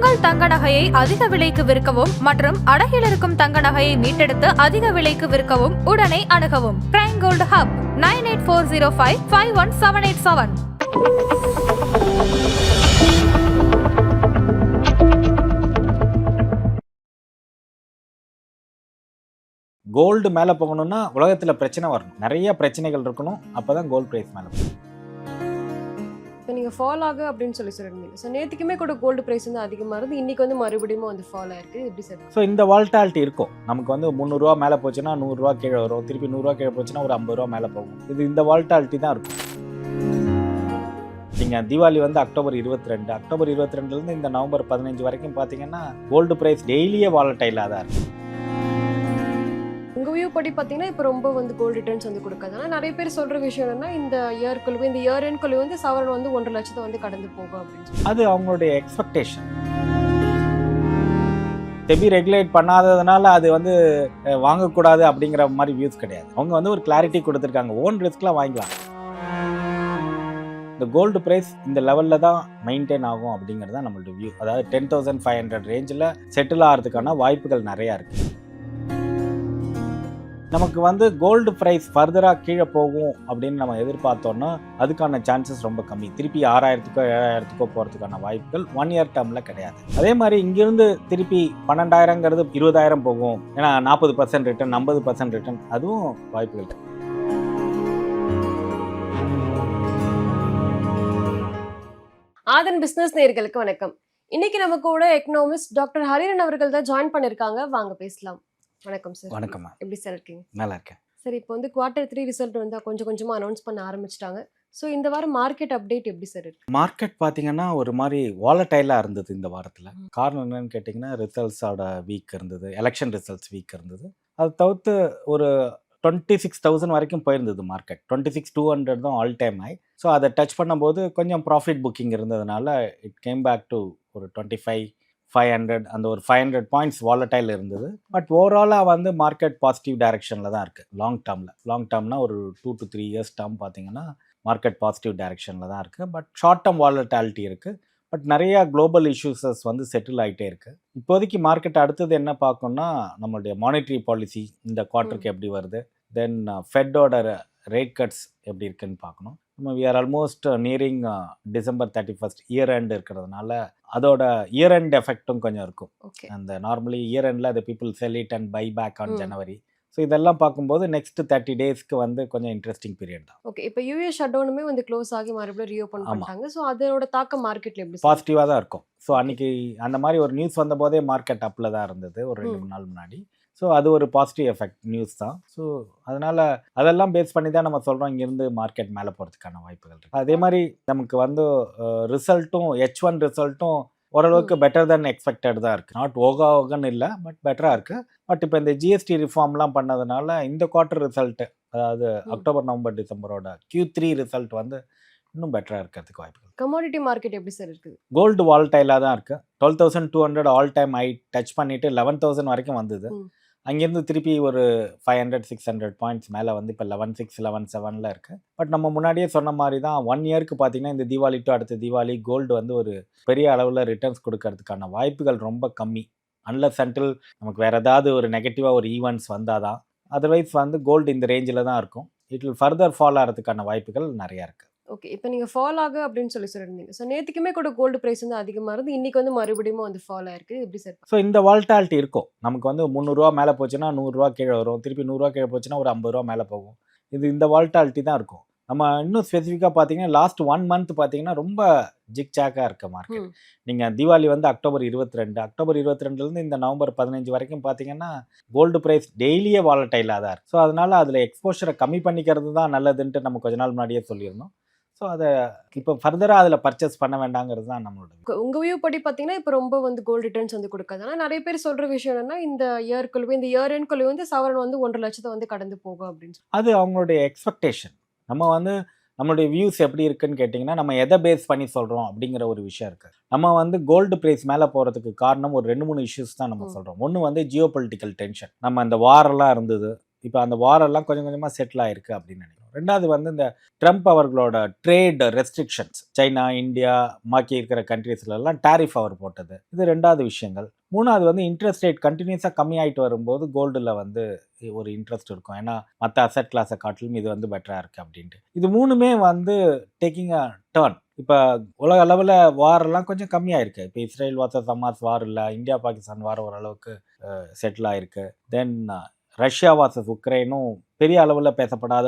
உங்கள் தங்க நகையை அதிக விலைக்கு விற்கவும் மற்றும் அடகில் இருக்கும் தங்க நகையை மீட்டெடுத்து அதிக விலைக்கு விற்கவும் உடனே அணுகவும் பிரைம் கோல்டு ஹப் 9840551787. கோல்டு மேலே போகணும்னா உலகத்தில் பிரச்சனை வரணும், நிறைய பிரச்சனைகள் இருக்கணும், அப்போ தான் கோல்டு ப்ரைஸ் மேலே போகும். இப்போ நீங்கள் ஃபால் ஆகு அப்படின்னு சொல்லியிருந்தீங்க. ஸோ நேற்றுக்குமே கூட கோல்டு ப்ரைஸ் வந்து அதிகமாக இருந்து இன்றைக்கி வந்து மறுபடியும் வந்து ஃபால் ஆயிருக்கு. எப்படி சார்? ஸோ இந்த வால்டாலிட்டி இருக்கும். நமக்கு வந்து 300 மேலே போச்சுன்னா 100 கீழே வரும், திருப்பி 100 கீழே போச்சுன்னா ஒரு 50 மேலே போகும். இது இந்த வால்டாலிட்டி தான் இருக்கும். நீங்கள் தீபாவளி வந்து அக்டோபர் 22, அக்டோபர் 22லேருந்து இந்த நவம்பர் 15 வரைக்கும் பார்த்தீங்கன்னா கோல்டு ப்ரைஸ் டெய்லியே வாலட்டைலாக தான் இருக்கும். உங்கள் வியூ படி பார்த்தீங்கன்னா இப்போ ரொம்ப வந்து கோல்டு ரிட்டர்ன்ஸ் வந்து கொடுக்காது. ஆனால் நிறைய பேர் சொல்கிற விஷயம் என்னன்னா இந்த இயர்க்குள்ளே இந்த இயர் எண்ட்குள்ளே வந்து சவரன் வந்து 1.5 லட்சத்தை வந்து கடந்து போகும் அப்படின்னு சொல்லி. அது அவங்களுடைய எக்ஸ்பெக்டேஷன். செபி ரெகுலேட் பண்ணாததுனால அது வந்து வாங்கக்கூடாது அப்படிங்கிற மாதிரி வியூஸ் கிடையாது. அவங்க வந்து ஒரு கிளாரிட்டி கொடுத்துருக்காங்க, ஓன் ரிஸ்க்லாம் வாங்கிக்கலாம். இந்த கோல்டு ப்ரைஸ் இந்த லெவலில் தான் மெயின்டைன் ஆகும் அப்படிங்கிறது தான் நம்மளோட வியூ. அதாவது 10,500 ரேஞ்சில் செட்டில் ஆகிறதுக்கான வாய்ப்புகள் நிறையா இருக்குது. நமக்கு வந்து கோல்டு ப்ரைஸ் ஃபர்தராக கீழே போகும் அப்படின்னு நம்ம எதிர்பார்த்தோன்னா அதுக்கான சான்சஸ் ரொம்ப கம்மி. திருப்பி 6,000க்கோ 7,000க்கோ போகிறதுக்கான வாய்ப்புகள் 1 இயர் டேர்மில் கிடையாது. அதே மாதிரி இங்கிருந்து திருப்பி 12,000ங்கிறது 20,000 போகும், ஏன்னா 40% ரிட்டர்ன், 50% ரிட்டர்ன், அதுவும் வாய்ப்புகள். ஆதன் பிஸ்னஸ் நேயர்களுக்கு வணக்கம். இன்னைக்கு நம்ம கூட எக்கனாமிஸ்ட் டாக்டர் ஹரிஹரன் அவர்கள் தான் ஜாயின் பண்ணியிருக்காங்க. வாங்க பேசலாம். வணக்கம் சார். வணக்கம். எப்படி சார் இருக்கீங்க? நல்லா இருக்கேன். சரி, இப்போ வந்து Q3 ரிசல்ட் வந்து கொஞ்சம் கொஞ்சமாக அனௌன்ஸ் பண்ண ஆரம்பிச்சிட்டாங்க. ஸோ இந்த வாரம் மார்க்கெட் அப்டேட் எப்படி சார் இருக்கு? மார்க்கெட் பார்த்தீங்கன்னா ஒரு மாதிரி வாலட்டைலாக இருந்தது இந்த வாரத்தில். காரணம் என்னன்னு கேட்டிங்கன்னா ரிசல்ட்ஸோட வீக் இருந்தது, எலெக்ஷன் ரிசல்ட்ஸ் வீக் இருந்தது. அது தவிர்த்து ஒரு 26,000 வரைக்கும் போயிருந்தது மார்க்கெட். 26,200 தான் ஆல் டைம் ஹை. ஸோ அதை டச் பண்ணும்போது கொஞ்சம் ப்ராஃபிட் புக்கிங் இருந்ததுனால இட் கேம் பேக் டு ஒரு 25,500, அந்த ஒரு 500 பாயிண்ட்ஸ் வாலட்டைல் இருந்தது. பட் ஓவராலாக வந்து மார்க்கெட் பாசிட்டிவ் டைரக்ஷனில் தான் இருக்குது. லாங் டேர்ம்னா ஒரு 2 to 3 இயர்ஸ் டேர்ம் பார்த்தீங்கன்னா மார்க்கெட் பாசிட்டிவ் டைரக்ஷனில் தான் இருக்குது. பட் ஷார்ட் டேர்ம் வாலட்டாலிட்டி இருக்குது. பட் நிறையா குளோபல் இஷ்யூஸஸ் வந்து செட்டில் ஆகிட்டே இருக்குது. இப்போதைக்கு மார்க்கெட் அடுத்தது என்ன பார்க்கணும்னா நம்மளுடைய மானிட்டரி பாலிசி இந்த குவார்ட்டருக்கு எப்படி வருது, தென் ஃபெட்டோட ரேட் கட்ஸ் எப்படி இருக்குன்னு பார்க்கணும். நம்ம we are almost nearing December 31 year end இருக்கிறதுனால அதோட இயர் எண்ட் எஃபெக்டும் கொஞ்சம் இருக்கும். அந்த நார்மலி இயர் எண்டில் அந்த people sell it and buy back on January. So இதெல்லாம் பார்க்கும்போது நெக்ஸ்ட் 30 டேஸ்க்கு வந்து கொஞ்சம் இன்ட்ரெஸ்டிங் பீரியட் தான். ஓகே, இப்போ யூஎஸ் ஷட்டவுனுமே வந்து க்ளோஸ் ஆகி மறுபடியும் ரீஓப்பன் பண்ணிட்டாங்க. ஸோ அதோட தாக்கம் மார்க்கெட்டில் எப்படி? பாசிட்டிவாக தான் இருக்கும். ஸோ அன்றைக்கி அந்த மாதிரி ஒரு நியூஸ் வந்த போதே மார்க்கெட் அப்பில் தான் இருந்தது ஒரு 2-3 நாள் முன்னாடி. ஸோ அது ஒரு பாசிட்டிவ் எஃபெக்ட் நியூஸ் தான். ஸோ அதனால் அதெல்லாம் பேஸ் பண்ணி தான் நம்ம சொல்கிறோம் இங்கேருந்து மார்க்கெட் மேலே போகிறதுக்கான வாய்ப்புகள் இருக்குது. அதே மாதிரி நமக்கு வந்து ரிசல்ட்டும் H1 ரிசல்ட்டும் ஓரளவுக்கு பெட்டர் தென் எக்ஸ்பெக்டட் தான் இருக்குது. நாட் ஓகன்னு இல்லை, பட் பெட்டராக இருக்குது. பட் இப்போ இந்த ஜிஎஸ்டி ரிஃபார்ம்லாம் பண்ணதுனால இந்த குவார்ட்டர் ரிசல்ட்டு, அதாவது அக்டோபர் நவம்பர் டிசம்பரோட Q3 ரிசல்ட் வந்து இன்னும் பெட்டராக இருக்கிறதுக்கு வாய்ப்புகள். கமோடிட்டி மார்க்கெட் எப்படி சார் இருக்குது? கோல்டு வால்டைலாக தான் இருக்குது. 12,200 ஆல் டைம் ஹை டச் பண்ணிவிட்டு 11,000 வரைக்கும் வந்தது. அங்கேருந்து திருப்பி ஒரு 500-600 பாயிண்ட்ஸ் மேலே வந்து இப்போ 11,600 11,700 இருக்குது. பட் நம்ம முன்னாடியே சொன்ன மாதிரி தான் 1 இயருக்கு பார்த்தீங்கன்னா இந்த தீபாவளி டு அடுத்த தீபாவளி கோல்டு வந்து ஒரு பெரிய அளவில் ரிட்டர்ன்ஸ் கொடுக்கறதுக்கான வாய்ப்புகள் ரொம்ப கம்மி. அன்லஸ் அன்டில் நமக்கு வேறு ஏதாவது ஒரு நெகட்டிவாக ஒரு ஈவெண்ட்ஸ் வந்தால் தான். அதர்வைஸ் வந்து கோல்டு இந்த ரேஞ்சில் தான் இருக்கும். இட் வில் ஃபர்தர் ஃபால் ஆகிறதுக்கான வாய்ப்புகள் நிறையா இருக்குது. ஓகே, இப்போ நீங்கள் ஃபால் ஆகு அப்படின்னு சொல்லியிருந்தீங்க. ஸோ நேற்றுக்குமே கூட கோல்டு ப்ரைஸ் வந்து அதிகமாக இருந்து இன்றைக்கி வந்து மறுபடியும் வந்து ஃபால் ஆயிருக்கு. எப்படி சார்? ஸோ இந்த வால்டாலிட்டி இருக்கும். நமக்கு வந்து 300 மேலே போச்சுன்னா 100 கீழே வரும், திருப்பி 100 கீழே போச்சுன்னா ஒரு 50 மேலே போகும். இது இந்த வால்டாலிட்டி தான் இருக்கும். நம்ம இன்னும் ஸ்பெசிஃபிக்காக பார்த்தீங்கன்னா லாஸ்ட் 1 மந்த் பார்த்தீங்கன்னா ரொம்ப ஜிக்சாக்காக இருக்க மார்க்கெட். நீங்கள் தீபாவளி வந்து அக்டோபர் 22லேருந்து இந்த நவம்பர் 15 வரைக்கும் பார்த்தீங்கன்னா கோல்டு ப்ரைஸ் டெய்லியே வாலட்டைலாக தான் இருக்குது. ஸோ அதனால் அதில் எக்ஸ்போஷரை கம்மி பண்ணிக்கிறது தான் நல்லதுன்ட்டு நம்ம கொஞ்ச நாள் முன்னாடியே சொல்லியிருந்தோம். ஸோ அதை இப்போ ஃபர்தராக அதில் பர்ச்சேஸ் பண்ண வேண்டாங்கிறது தான் நம்மளோட. உங்கள் வியூ படி பார்த்தீங்கன்னா இப்போ ரொம்ப வந்து கோல்டு ரிட்டர்ன்ஸ் வந்து கொடுக்காது. ஆனால் நிறைய பேர் சொல்கிற விஷயம் என்னன்னா இந்த இயர் எண்ட்குள்ளே வந்து சவரன் வந்து 1.5 லட்சத்தை வந்து கடந்து போகும் அப்படின்னு சொல்லி. அது அவங்களுடைய எக்ஸ்பெக்டேஷன். நம்ம வந்து நம்மளுடைய வியூஸ் எப்படி இருக்குன்னு கேட்டிங்கன்னா நம்ம எதை பேஸ் பண்ணி சொல்கிறோம் அப்படிங்கிற ஒரு விஷயம் இருக்குது. நம்ம வந்து கோல்டு ப்ரைஸ் மேலே போகிறதுக்கு காரணம் ஒரு 2-3 இஷ்யூஸ் தான் நம்ம சொல்கிறோம். ஒன்று வந்து ஜியோ பொலிட்டிக்கல் டென்ஷன். நம்ம அந்த வாரெல்லாம் இருந்தது, இப்போ அந்த வாரெல்லாம் கொஞ்சம் கொஞ்சமாக செட்டில் ஆகிருக்கு அப்படின்னு நினைக்கிறோம். ரெண்டாவது வந்து இந்த ட்ரம்ப் அவர்களோட ட்ரேட் ரெஸ்ட்ரிக்ஷன்ஸ், சைனா, இந்தியா பாக்கி இருக்கிற கண்ட்ரீஸ்லாம் டேரிஃப் அவர் போட்டது, இது ரெண்டாவது விஷயங்கள். மூணாவது வந்து இன்ட்ரெஸ்ட் ரேட் கண்டினியூஸாக கம்மியாயிட்டு வரும்போது கோல்டில் வந்து ஒரு இன்ட்ரெஸ்ட் இருக்கும். ஏன்னா மற்ற அசெட் கிளாஸை காட்டிலும் இது வந்து பெட்டராக இருக்குது அப்படின்ட்டு. இது மூணுமே வந்து டேக்கிங் அ டர்ன். இப்போ உலக அளவில் வாரெல்லாம் கொஞ்சம் கம்மியாயிருக்கு. இப்போ இஸ்ரேல் வார்சஸ் ஹமாஸ் வார் இல்லை, இந்தியா பாகிஸ்தான் வார் ஓரளவுக்கு செட்டில் ஆயிருக்கு. தென் ரஷ்யா வார்சஸ் உக்ரைனும் பெரிய அளவில் பேசப்படாத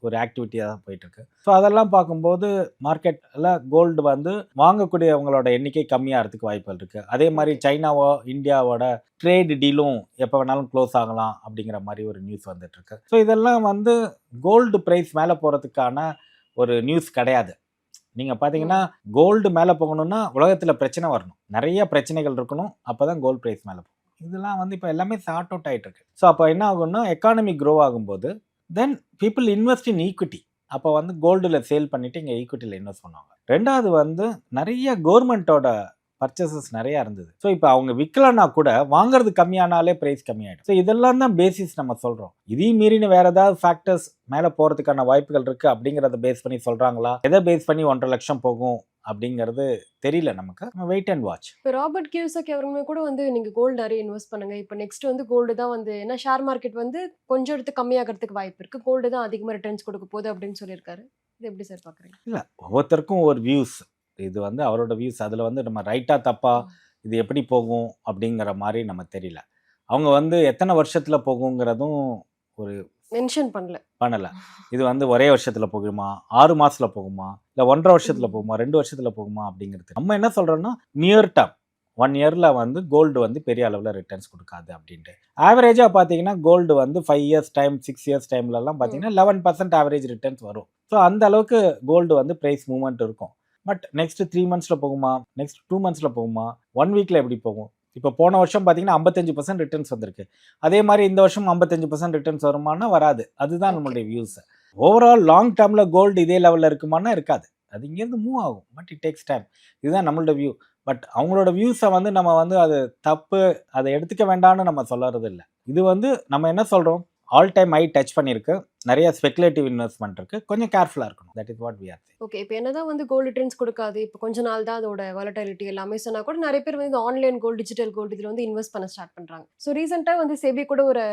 ஒரு ஆக்டிவிட்டியாக தான் போயிட்டுருக்கு. ஸோ அதெல்லாம் பார்க்கும்போது மார்க்கெட்டில் கோல்டு வந்து வாங்கக்கூடியவங்களோட எண்ணிக்கை கம்மியாகிறதுக்கு வாய்ப்புகள் இருக்குது. அதே மாதிரி சைனாவோ இந்தியாவோட ட்ரேட் டீலும் எப்போ வேணாலும் க்ளோஸ் ஆகலாம் அப்படிங்கிற மாதிரி ஒரு நியூஸ் வந்துட்டுருக்கு. ஸோ இதெல்லாம் வந்து கோல்டு ப்ரைஸ் மேலே போகிறதுக்கான ஒரு நியூஸ் கிடையாது. நீங்கள் பார்த்தீங்கன்னா கோல்டு மேலே போகணுன்னா உலகத்தில் பிரச்சனை வரணும், நிறைய பிரச்சனைகள் இருக்கணும், அப்போ தான் கோல்டு ப்ரைஸ் மேலே போகும். இதெல்லாம் வந்து இப்போ எல்லாமே சார்ட் அவுட் ஆகிட்டு இருக்கு. ஸோ அப்போ என்ன ஆகும்னா எக்கானமி க்ரோ ஆகும்போது தென் பீப்புள் இன்வெஸ்ட் இன் ஈக்விட்டி. அப்போ வந்து கோல்டில் சேல் பண்ணிவிட்டு இங்கே ஈக்விட்டியில் இன்வெஸ்ட் பண்ணுவாங்க. ரெண்டாவது வந்து நிறைய கவர்மெண்ட்டோட பர்ச்சேசஸ் நிறையா இருந்தது. ஸோ இப்போ அவங்க விற்கலன்னா கூட வாங்குறது கம்மியானாலே ப்ரைஸ் கம்மியாயிடும். ஸோ இதெல்லாம் தான் பேசிஸ் நம்ம சொல்கிறோம். இதையும் மீறின வேறு ஏதாவது ஃபேக்டர்ஸ் மேலே போகிறதுக்கான வாய்ப்புகள் இருக்குது அப்படிங்கிறத பேஸ் பண்ணி சொல்கிறாங்களா, எதை பேஸ் பண்ணி 1.5 லட்சம் போகும் அப்படிங்கிறது தெரியல நமக்கு. Wait and watch. இப்போ ராபர்ட் கியோசாக்கி அவருமே கூட வந்து நீங்கள் கோல்டு நிறைய இன்வெஸ்ட் பண்ணுங்க, இப்போ நெக்ஸ்ட் வந்து கோல்டு தான் வந்து, ஏன்னா ஷேர் மார்க்கெட் வந்து கொஞ்சம் எடுத்து கம்மியாகிறதுக்கு வாய்ப்பு இருக்குது, கோல்டு தான் அதிகமாக ரிட்டர்ன்ஸ் கொடுக்க போகுது அப்படின்னு சொல்லியிருக்காரு. இது எப்படி சார் பார்க்குறீங்க? இல்லை, ஒவ்வொருத்தருக்கும் ஒரு வியூஸ். இது வந்து அவரோட வியூஸ். அதில் வந்து நம்ம ரைட்டாக தப்பா இது எப்படி போகும் அப்படிங்கிற மாதிரி நம்ம தெரியல. அவங்க வந்து எத்தனை வருஷத்தில் போகுங்கிறதும் ஒரு மென்ஷன் பண்ணல. இது வந்து ஒரே வருஷத்தில் போகுமா, 6 மாதத்தில் போகுமா, இல்லை 1.5 வருஷத்தில் போகுமா, 2 வருஷத்தில் போகுமா அப்படிங்கிறது நம்ம என்ன சொல்கிறோன்னா நியர் டேர்ம் 1 இயரில் வந்து கோல்டு வந்து பெரிய அளவில் ரிட்டர்ன்ஸ் கொடுக்காது அப்படின்ட்டு. ஆவரேஜாக பார்த்தீங்கன்னா கோல்டு வந்து 5 இயர்ஸ் டைம் 6 இயர்ஸ் டைம்லலாம் பார்த்தீங்கன்னா 11% ஆவரேஜ் ரிட்டர்ன்ஸ் வரும். ஸோ அந்த அளவுக்கு கோல்டு வந்து ப்ரைஸ் மூவ்மெண்ட் இருக்கும். பட் நெக்ஸ்ட் 3 மந்த்ஸில் போகுமா, நெக்ஸ்ட் 2 மந்த்ஸில் போகுமா, 1 வீக்கில் எப்படி போகும்? இப்போ போன வருஷம் பார்த்தீங்கன்னா 55% ரிட்டர்ன்ஸ் வந்திருக்கு. அதே மாதிரி இந்த வருஷம் 55% ரிட்டர்ன்ஸ் வருமானா வராது. அதுதான் நம்மளுடைய வியூஸ். ஓவரால் லாங் டேர்மில் கோல்டு இதே லெவலில் இருக்குமானா இருக்காது. அது இங்கேருந்து மூவ் ஆகும். But it takes time. இதுதான் நம்மளோட வியூ. பட் அவங்களோட வியூஸை வந்து நம்ம வந்து அது தப்பு, அதை எடுத்துக்க வேண்டாம்னு நம்ம சொல்லறது இல்லை. இது வந்து நம்ம என்ன சொல்கிறோம், ஆல் டைம் ஹை டச் பண்ணியிருக்கு, நிறைய ஸ்பெகுலேட்டிவ் இன்வெஸ்ட்மெண்ட் இருக்குது, கொஞ்சம் கேர்ஃபுல்லாக இருக்கணும். That is what we are. Okay, இப்போ என்னதான் வந்து கோல்டு ரிட்டர்ன்ஸ் கொடுக்காது, இப்போ கொஞ்ச நாள் தான் அதோட வாலட்டிலிட்டி எல்லாமே சொன்னால் கூட நிறைய பேர் வந்து ஆன்லைன் கோல்டு, டிஜிட்டல் கோல்டு இதில் வந்து இன்வெஸ்ட் பண்ண ஸ்டார்ட் பண்ணுறாங்க. ஸோ ரீசெண்டாக வந்து செபி கூட ஒரு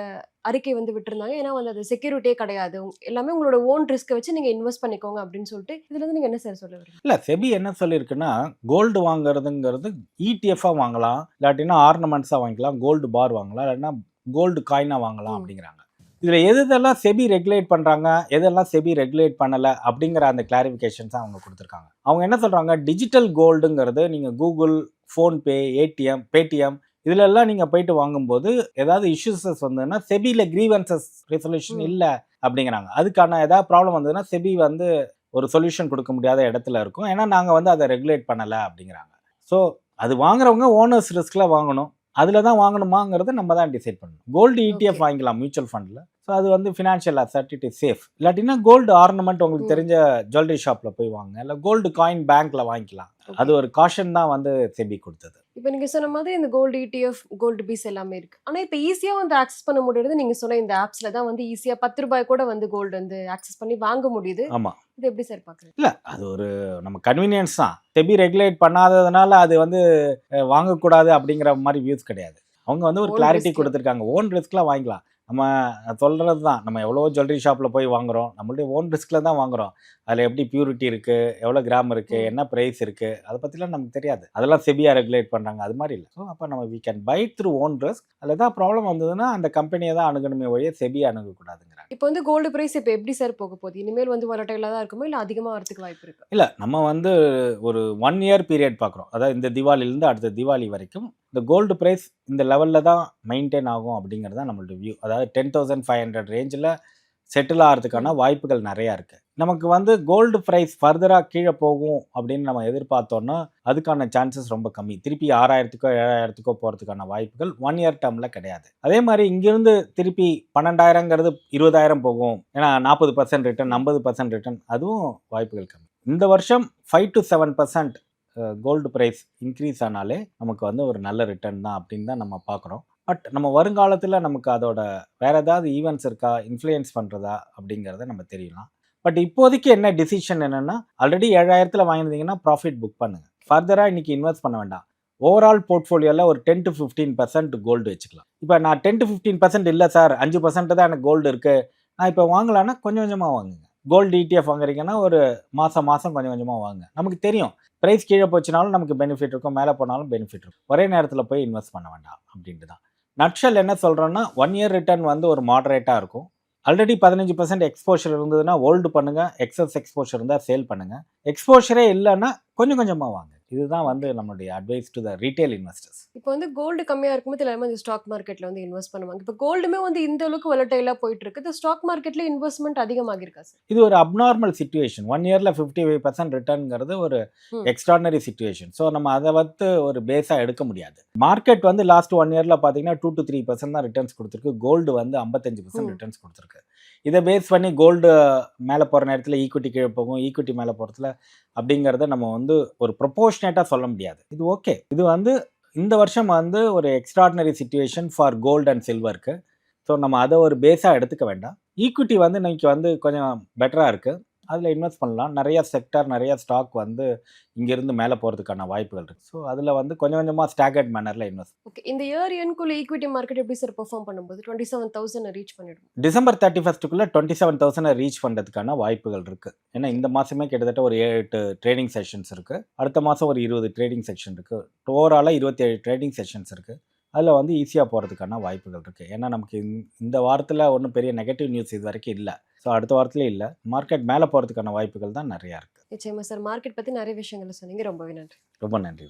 அறிக்கை வந்து விட்டுருந்தாங்க. ஏன்னா வந்து அது செக்யூரிட்டியே கிடையாது, எல்லாமே உங்களோட ஓன் ரிஸ்க்கை வச்சு நீங்கள் இன்வெஸ்ட் பண்ணிக்கோங்க அப்படின்னு சொல்லிட்டு. இதில் வந்து நீங்கள் என்ன சார் சொல்ல வரீங்க? இல்லை, செபி என்ன சொல்லியிருக்குன்னா கோல்டு வாங்குறதுங்கிறது இடிஎஃபாக வாங்கலாம், இல்லாட்டினா ஆர்னமெண்ட்ஸாக வாங்கிக்கலாம், கோல்டு பார் வாங்கலாம், இல்லாட்டினா கோல்டு காயினாக வாங்கலாம் அப்படிங்கிறாங்க. இதில் எதெல்லாம் செபி ரெகுலேட் பண்ணுறாங்க, எதெல்லாம் செபி ரெகுலேட் பண்ணலை அப்படிங்கிற அந்த கிளாரிஃபிகேஷன்ஸாக அவங்க கொடுத்துருக்காங்க. அவங்க என்ன சொல்கிறாங்க, டிஜிட்டல் கோல்டுங்கிறது நீங்கள் கூகுள், ஃபோன்பே, ஏடிஎம், பேடிஎம் இதிலெல்லாம் நீங்கள் போயிட்டு வாங்கும்போது ஏதாவது இஷ்யூஸஸ் வந்ததுன்னா செபியில் கிரீவன்சஸ் ரெசல்யூஷன் இல்லை அப்படிங்கிறாங்க. அதுக்கான ஏதாவது ப்ராப்ளம் வந்ததுன்னா செபி வந்து ஒரு சொல்யூஷன் கொடுக்க முடியாத இடத்துல இருக்கும். ஏன்னா நாங்கள் வந்து அதை ரெகுலேட் பண்ணலை அப்படிங்கிறாங்க. ஸோ அது வாங்குறவங்க ஓனர்ஸ் ரிஸ்கில் வாங்கணும். அதில் தான் வாங்கணுமாங்கிறத நம்ம தான் டிசைட் பண்ணணும். கோல்டு இடிஎஃப் வாங்கிக்கலாம் மியூச்சுவல் ஃபண்டில். ஸோ அது வந்து financial asset, it is safe. இல்லாட்டினா கோல்டு ஆர்னமெண்ட் உங்களுக்கு தெரிஞ்ச ஜுவல்லரி ஷாப்பில் போய் வாங்க, இல்லை கோல்டு காயின் பேங்க்கில் வாங்கிக்கலாம். அது ஒரு காஷன் தான் வந்து செபி கொடுத்தது. இப்போ நீங்கள் சொன்ன மாதிரி இந்த கோல்டு இடிஎஃப், கோல்டு பீஸ் எல்லாமே இருக்குது. ஆனால் இப்போ ஈஸியாக வந்து ஆக்சஸ் பண்ண முடியுது. நீங்கள் சொன்ன இந்த ஆப்ஸில் தான் வந்து ஈஸியாக 10 ரூபாய் கூட வந்து கோல்டு வந்து ஆக்சஸ் பண்ணி வாங்க முடியுது. ஆமாம். இது எப்படி சார் பார்க்குறீங்க? இல்லை, அது ஒரு நம்ம கன்வீனியன்ஸ் தான். செபி ரெகுலேட் பண்ணாததுனால அது வந்து வாங்கக்கூடாது அப்படிங்கிற மாதிரி வியூஸ் கிடையாது. அவங்க வந்து ஒரு கிளாரிட்டி கொடுத்துருக்காங்க. ஓன் ரிஸ்க்லாம் வாங்கிக்கலாம். நம்ம சொல்கிறது தான், நம்ம எவ்வளோ ஜுவல்லரி ஷாப்பில் போய் வாங்குகிறோம், நம்மளுடைய ஓன் ரிஸ்கில் தான் வாங்குகிறோம். அதில் எப்படி பியூரிட்டி இருக்குது, எவ்வளோ கிராம் இருக்குது, என்ன ப்ரைஸ் இருக்குது, அதை பற்றிலாம் நமக்கு தெரியாது. அதெல்லாம் செபியாக ரெகுலேட் பண்ணுறாங்க, அது மாதிரி இல்லை. ஸோ அப்போ நம்ம we can buy through own risk. அதில் ஏதாவது ப்ராப்ளம் வந்ததுன்னா அந்த கம்பெனியை தான் அணுகணுமே ஒழிய செபியை அணுகக்கூடாதுங்கிறாங்க. இப்போ வந்து கோல்டு ப்ரைஸ் இப்போ எப்படி சார் போக போகுது? இனிமேல் வந்து வாலட்டைலாக தான் இருக்குமோ, இல்லை அதிகமாக வரதுக்கு வாய்ப்பு இருக்குது? இல்லை, நம்ம வந்து ஒரு 1 இயர் பீரியட் பார்க்குறோம். அதாவது இந்த தீபாவளிலேருந்து அடுத்த தீபாவளி வரைக்கும் இந்த கோல்டு ப்ரைஸ் இந்த லெவலில் தான் மெயின்டைன் ஆகும் அப்படிங்கிறது தான் நம்மளோட வியூ. அதாவது 10,500 ரேஞ்சில் செட்டில் ஆகிறதுக்கான வாய்ப்புகள் நிறையா இருக்குது. நமக்கு வந்து கோல்டு ப்ரைஸ் ஃபர்தராக கீழே போகும் அப்படின்னு நம்ம எதிர்பார்த்தோன்னா அதுக்கான சான்சஸ் ரொம்ப கம்மி. திருப்பி 6,000க்கோ 7,000க்கோ போகிறதுக்கான வாய்ப்புகள் 1 இயர் டேர்மில் கிடையாது. அதே மாதிரி இங்கேருந்து திருப்பி 12,000ங்கிறது 20,000 போகும். ஏன்னா 40% ரிட்டர்ன், 50% ரிட்டர்ன், அதுவும் வாய்ப்புகள் கம்மி. இந்த வருஷம் 5 to 7% கோல்டு ப்ரைஸ் இன்க்ரீஸ் ஆனாலே நமக்கு வந்து ஒரு நல்ல ரிட்டர்ன் தான் அப்படின்னு தான் நம்ம பார்க்குறோம். பட் நம்ம வருங்காலத்தில் நமக்கு அதோட வேறு ஏதாவது ஈவெண்ட்ஸ் இருக்கா, இன்ஃப்ளூயன்ஸ் பண்ணுறதா அப்படிங்கிறத நம்ம தெரியலாம். பட் இப்போதைக்கு என்ன டிசிஷன் என்னன்னா, ஆல்ரெடி 7,000த்துல வாங்கியிருந்தீங்கன்னா ப்ராஃபிட் புக் பண்ணுங்க. ஃபர்தராக இன்னைக்கு இன்வெஸ்ட் பண்ண வேண்டாம். ஓவரால் போர்ட்ஃபோலியோவில் ஒரு 10 to 15% கோல்டு வச்சுக்கலாம். இப்போ நான் 10 to 15% இல்லை சார், 5% தான் எனக்கு கோல்டு இருக்குது, நான் இப்போ வாங்கலான்னா கொஞ்சம் கொஞ்சமாக வாங்குங்க. கோல்டு ETF வாங்குறீங்கன்னா ஒரு மாதம் கொஞ்சம் கொஞ்சமாக வாங்குங்க. நமக்கு தெரியும் ப்ரைஸ் கீழே போச்சுனாலும் நமக்கு பெனிஃபிட் இருக்கும், மேலே போனாலும் பெனிஃபிட் இருக்கும். ஒரே நேரத்தில் போய் இன்வெஸ்ட் பண்ண வேண்டாம் அப்படின்ட்டு தான். நட்ஷல் என்ன சொல்கிறோன்னா, 1 இயர் ரிட்டர்ன் வந்து ஒரு மாடரேட்டாக இருக்கும். ஆல்ரெடி 15% எக்ஸ்போஷர் இருந்ததுன்னா ஹோல்டு பண்ணுங்கள், எக்ஸஸ் எக்ஸ்போஷர் இருந்தால் சேல் பண்ணுங்கள். எக்ஸ்போஷரே இல்லைன்னா கொஞ்சம் கொஞ்சமாக வாங்க. இதுதான் வந்து நம்மளுடைய advice to the retail investors. இப்போ வந்து கோல்டு கம்மியா இருக்கும்போது எல்லாருமே இந்த ஸ்டாக் மார்க்கெட்ல வந்து இன்வெஸ்ட் பண்ணுவாங்க. இப்போ கோல்டுமே வந்து இந்த அளவுக்கு வொலடைலா போயிட்டு இருக்கு. இந்த ஸ்டாக் மார்க்கெட்ல இன்வெஸ்ட்மெண்ட் அதிகமாகிருக்கா சார்? இது ஒரு அப்நார்மல் சிச்சுவேஷன். 1 இயரில் 55% ரிட்டர்னுங்கிறது ஒரு எக்ஸ்ட்ராடனரி சிச்சுவேஷன். ஸோ நம்ம அதை வந்து ஒரு பேஸாக எடுக்க முடியாது. மார்க்கெட் வந்து லாஸ்ட் 1 இயரில் பார்த்தீங்கன்னா 2 to 3% தான் ரிட்டர்ன்ஸ் கொடுத்துருக்கு. கோல்டு வந்து 55% ரிட்டர்ன்ஸ் கொடுத்துருக்கு. இதை பேஸ் பண்ணி கோல்டு மேலே போகிற நேரத்தில் ஈக்விட்டி கீழே போகும், ஈக்விட்டி மேலே போகிறதுல அப்படிங்கிறத நம்ம வந்து ஒரு ப்ரொபோர்ஷனேட்டாக சொல்ல முடியாது. இது ஓகே. இது வந்து இந்த வருஷம் வந்து ஒரு extraordinary situation for gold and சில்வருக்கு. ஸோ நம்ம அதை ஒரு பேஸாக எடுத்துக்க வேண்டாம். ஈக்விட்டி வந்து இன்னைக்கு வந்து கொஞ்சம் பெட்டராக இருக்குது, அதில் இன்வெஸ்ட் பண்ணலாம். நிறைய செக்டார், நிறைய ஸ்டாக் வந்து இங்கேருந்து மேலே போகிறதுக்கான வாய்ப்புகள் இருக்குது. ஸோ அதில் வந்து கொஞ்சம் கொஞ்சமாக ஸ்டாகர்ட் மேனரில் இன்வெஸ்ட். ஓகே. இந்த இயர் எண்ட்குள்ள ஈக்விட்டி மார்க்கெட் எப்படி சார் பெர்ஃபார்ம் பண்ணும்போது 27,000 ரீச் பண்ணிடும்? டிசம்பர் 31க்குள்ளே 27,000 ரீச் பண்ணுறதுக்கான வாய்ப்புகள் இருக்குது. ஏன்னா இந்த மாதமே கிட்டத்தட்ட ஒரு 7-8 ட்ரேடிங் செஷன்ஸ் இருக்குது. அடுத்த மாதம் ஒரு 20 ட்ரேடிங் செக்ஷன் இருக்குது. ஓவராலாக 27 ட்ரேடிங் செஷன்ஸ் இருக்குது. அதில் வந்து ஈஸியாக போகிறதுக்கான வாய்ப்புகள் இருக்குது. ஏன்னா நமக்கு இந்த வாரத்தில் ஒன்றும் பெரிய நெகட்டிவ் நியூஸ் இது வரைக்கும் இல்லை. ஸோ அடுத்த வாரத்துலேயே இல்லை. மார்க்கெட் மேலே போகிறதுக்கான வாய்ப்புகள் தான் நிறையா இருக்குது. நிச்சயமா சார். மார்க்கெட் பத்தி நிறைய விஷயங்கள் சொன்னீங்க. ரொம்பவே நன்றி. ரொம்ப நன்றி.